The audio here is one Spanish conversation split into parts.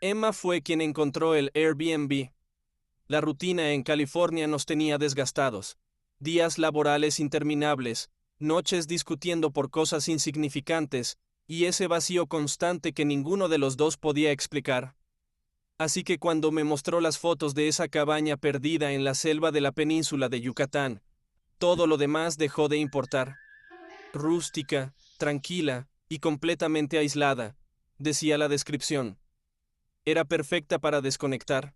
Emma fue quien encontró el Airbnb. La rutina en California nos tenía desgastados. Días laborales interminables, noches discutiendo por cosas insignificantes, y ese vacío constante que ninguno de los dos podía explicar. Así que cuando me mostró las fotos de esa cabaña perdida en la selva de la península de Yucatán, todo lo demás dejó de importar. Rústica, tranquila y completamente aislada, decía la descripción. Era perfecta para desconectar.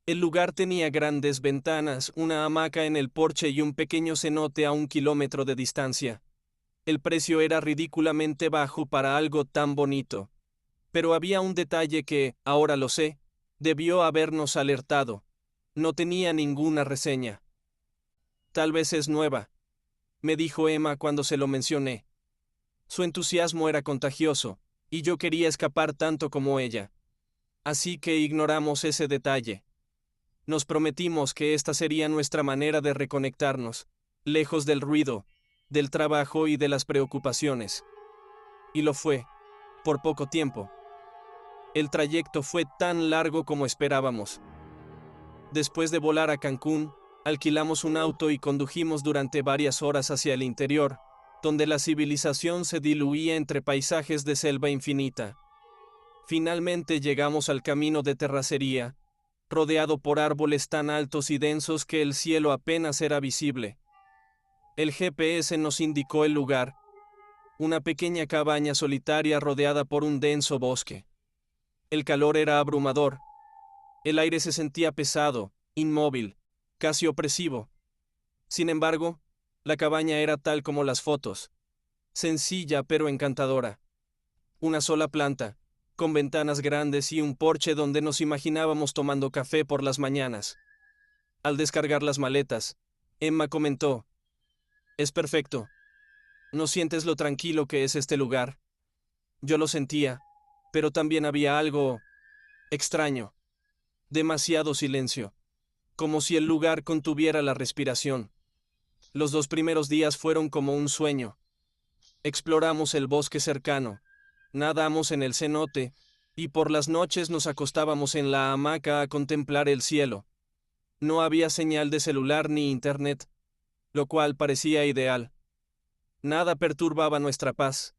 El lugar tenía grandes ventanas, una hamaca en el porche y un pequeño cenote a 1 kilómetro de distancia. El precio era ridículamente bajo para algo tan bonito. Pero había un detalle que, ahora lo sé, debió habernos alertado. No tenía ninguna reseña. Tal vez es nueva, me dijo Emma cuando se lo mencioné. Su entusiasmo era contagioso, y yo quería escapar tanto como ella. Así que ignoramos ese detalle. Nos prometimos que esta sería nuestra manera de reconectarnos, lejos del ruido, del trabajo y de las preocupaciones. Y lo fue, por poco tiempo. El trayecto fue tan largo como esperábamos. Después de volar a Cancún, alquilamos un auto y condujimos durante varias horas hacia el interior, donde la civilización se diluía entre paisajes de selva infinita. Finalmente llegamos al camino de terracería, rodeado por árboles tan altos y densos que el cielo apenas era visible. El GPS nos indicó el lugar, una pequeña cabaña solitaria rodeada por un denso bosque. El calor era abrumador. El aire se sentía pesado, inmóvil, casi opresivo. Sin embargo, la cabaña era tal como las fotos, sencilla pero encantadora. Una sola planta, con ventanas grandes y un porche donde nos imaginábamos tomando café por las mañanas. Al descargar las maletas, Emma comentó: «Es perfecto. ¿No sientes lo tranquilo que es este lugar?». Yo lo sentía, pero también había algo extraño. Demasiado silencio, como si el lugar contuviera la respiración. Los 2 primeros días fueron como un sueño. Exploramos el bosque cercano, nadamos en el cenote, y por las noches nos acostábamos en la hamaca a contemplar el cielo. No había señal de celular ni internet, lo cual parecía ideal. Nada perturbaba nuestra paz,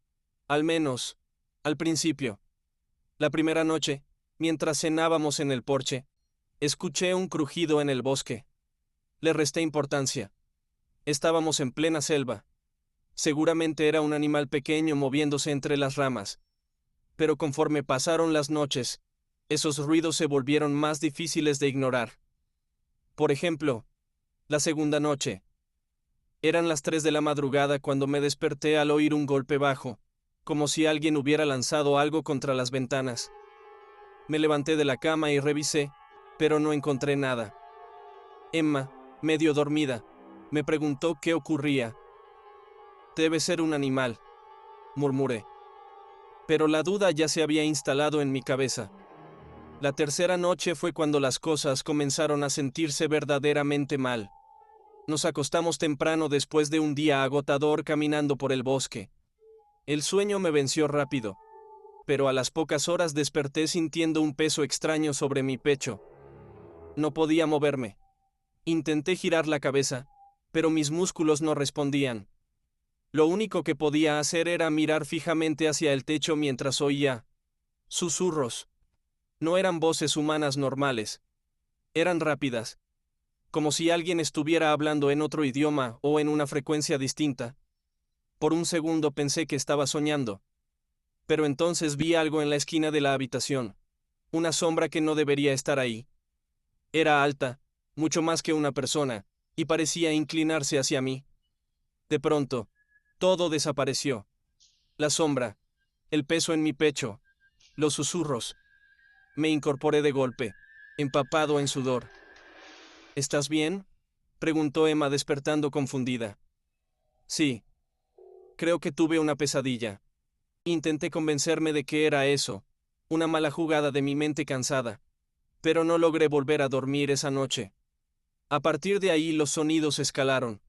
al menos, al principio. La primera noche, mientras cenábamos en el porche, escuché un crujido en el bosque. Le resté importancia. Estábamos en plena selva. Seguramente era un animal pequeño moviéndose entre las ramas. Pero conforme pasaron las noches, esos ruidos se volvieron más difíciles de ignorar. Por ejemplo, la segunda noche. Eran las 3 de la madrugada cuando me desperté al oír un golpe bajo, como si alguien hubiera lanzado algo contra las ventanas. Me levanté de la cama y revisé, pero no encontré nada. Emma, medio dormida, me preguntó qué ocurría. «Debe ser un animal», murmuré. Pero la duda ya se había instalado en mi cabeza. La tercera noche fue cuando las cosas comenzaron a sentirse verdaderamente mal. Nos acostamos temprano después de un día agotador caminando por el bosque. El sueño me venció rápido, pero a las pocas horas desperté sintiendo un peso extraño sobre mi pecho. No podía moverme. Intenté girar la cabeza, pero mis músculos no respondían. Lo único que podía hacer era mirar fijamente hacia el techo mientras oía susurros. No eran voces humanas normales. Eran rápidas, como si alguien estuviera hablando en otro idioma o en una frecuencia distinta. Por un segundo pensé que estaba soñando. Pero entonces vi algo en la esquina de la habitación. Una sombra que no debería estar ahí. Era alta, mucho más que una persona, y parecía inclinarse hacia mí. De pronto, todo desapareció. La sombra, el peso en mi pecho, los susurros. Me incorporé de golpe, empapado en sudor. «¿Estás bien?», preguntó Emma despertando confundida. «Sí, creo que tuve una pesadilla». Intenté convencerme de que era eso, una mala jugada de mi mente cansada, pero no logré volver a dormir esa noche. A partir de ahí los sonidos escalaron.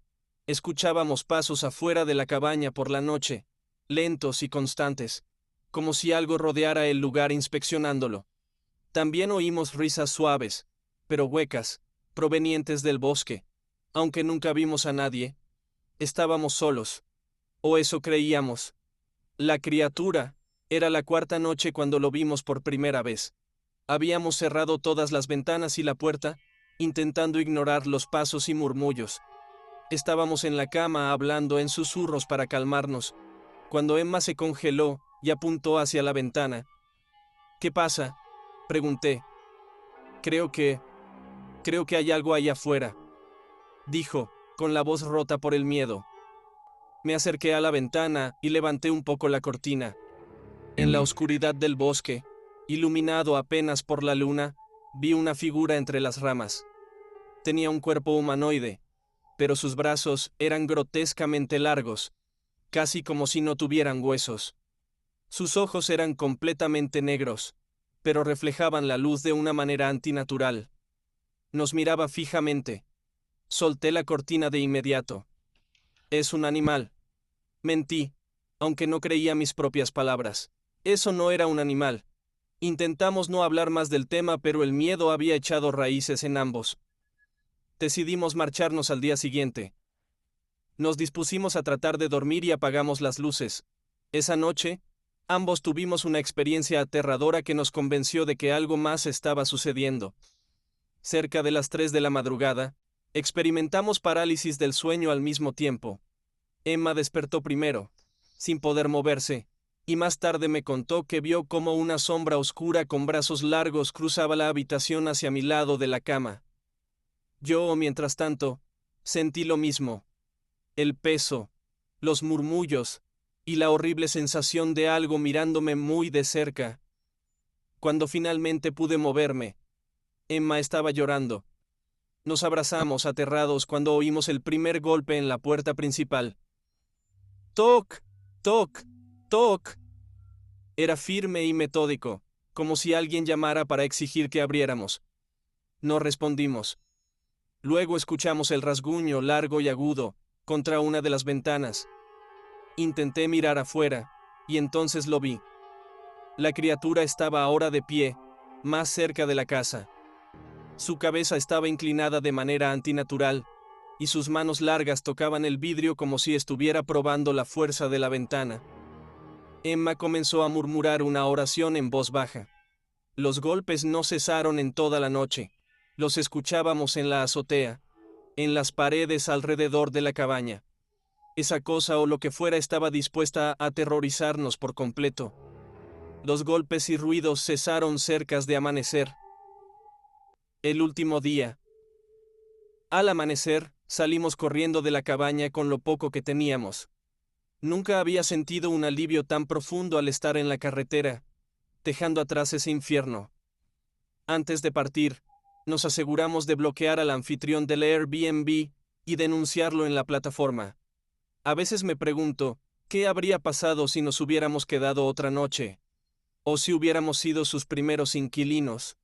Escuchábamos pasos afuera de la cabaña por la noche, lentos y constantes, como si algo rodeara el lugar inspeccionándolo. También oímos risas suaves, pero huecas, provenientes del bosque. Aunque nunca vimos a nadie, estábamos solos. O eso creíamos. La criatura, era la cuarta noche cuando lo vimos por primera vez. Habíamos cerrado todas las ventanas y la puerta, intentando ignorar los pasos y murmullos. Estábamos en la cama hablando en susurros para calmarnos, cuando Emma se congeló y apuntó hacia la ventana. ¿Qué pasa?, pregunté. Creo que hay algo allá afuera, dijo, con la voz rota por el miedo. Me acerqué a la ventana y levanté un poco la cortina. En la oscuridad del bosque, iluminado apenas por la luna, vi una figura entre las ramas. Tenía un cuerpo humanoide, pero sus brazos eran grotescamente largos, casi como si no tuvieran huesos. Sus ojos eran completamente negros, pero reflejaban la luz de una manera antinatural. Nos miraba fijamente. Solté la cortina de inmediato. Es un animal. Mentí, aunque no creía mis propias palabras. Eso no era un animal. Intentamos no hablar más del tema, pero el miedo había echado raíces en ambos. Decidimos marcharnos al día siguiente. Nos dispusimos a tratar de dormir y apagamos las luces. Esa noche, ambos tuvimos una experiencia aterradora que nos convenció de que algo más estaba sucediendo. Cerca de las 3 de la madrugada, experimentamos parálisis del sueño al mismo tiempo. Emma despertó primero, sin poder moverse, y más tarde me contó que vio cómo una sombra oscura con brazos largos cruzaba la habitación hacia mi lado de la cama. Yo, mientras tanto, sentí lo mismo. El peso, los murmullos y la horrible sensación de algo mirándome muy de cerca. Cuando finalmente pude moverme, Emma estaba llorando. Nos abrazamos aterrados cuando oímos el primer golpe en la puerta principal. ¡Toc! ¡Toc! ¡Toc! Era firme y metódico, como si alguien llamara para exigir que abriéramos. No respondimos. Luego escuchamos el rasguño largo y agudo contra una de las ventanas. Intenté mirar afuera, y entonces lo vi. La criatura estaba ahora de pie, más cerca de la casa. Su cabeza estaba inclinada de manera antinatural, y sus manos largas tocaban el vidrio como si estuviera probando la fuerza de la ventana. Emma comenzó a murmurar una oración en voz baja. Los golpes no cesaron en toda la noche. Los escuchábamos en la azotea, en las paredes alrededor de la cabaña. Esa cosa o lo que fuera estaba dispuesta a aterrorizarnos por completo. Los golpes y ruidos cesaron cerca de amanecer. El último día. Al amanecer, salimos corriendo de la cabaña con lo poco que teníamos. Nunca había sentido un alivio tan profundo al estar en la carretera, dejando atrás ese infierno. Antes de partir, nos aseguramos de bloquear al anfitrión del Airbnb y denunciarlo en la plataforma. A veces me pregunto, ¿qué habría pasado si nos hubiéramos quedado otra noche? O si hubiéramos sido sus primeros inquilinos.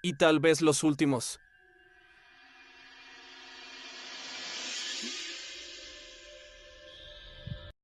Y tal vez los últimos.